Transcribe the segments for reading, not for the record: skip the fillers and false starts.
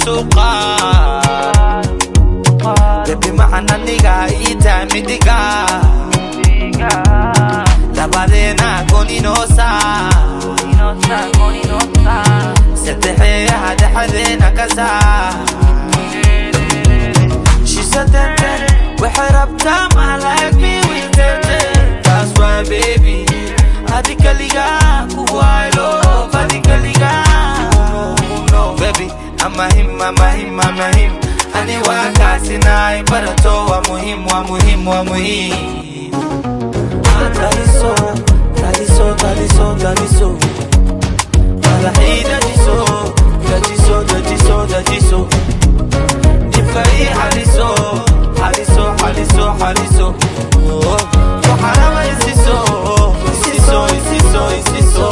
Suqaar baby macana niga ita midiga labadena koninosa sadexiya dhaxdeena kasa she said that waxay rabtaa ma like me with them. That's why baby adikaliga kuwailo adikaliga no baby I'm a him ani wakasi nai barato wa muhim taliso malahida jiso difai haliso وحرام isiso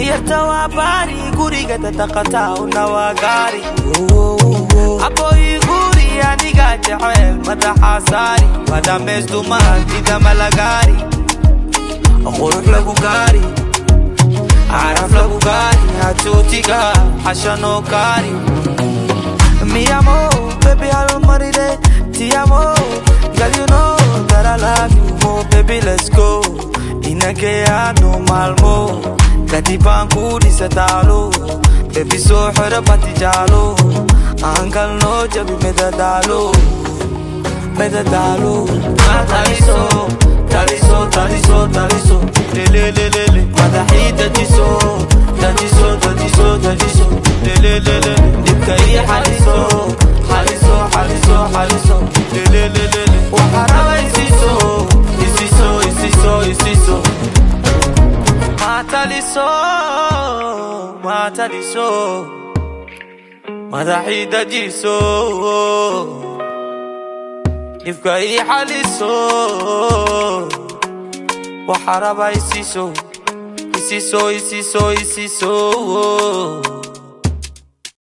yartawa bari guriga tataqata unawagari aboy guri aniga jacel madaxasari wadameestu maantida malagari qurux lagu gari araf lagu gari hatutiga hashano gari mi amor baby I'll marry it ti amor girl you know that I love you more baby let's go inagea no malmo kadibanku disatalo baby so harabati jalo angal no jabi medadalo taliso lele madahida jiso lele dibkai haliso lele وحرام isiso mataliso madahida jiso dibkai haliso وحرام isiso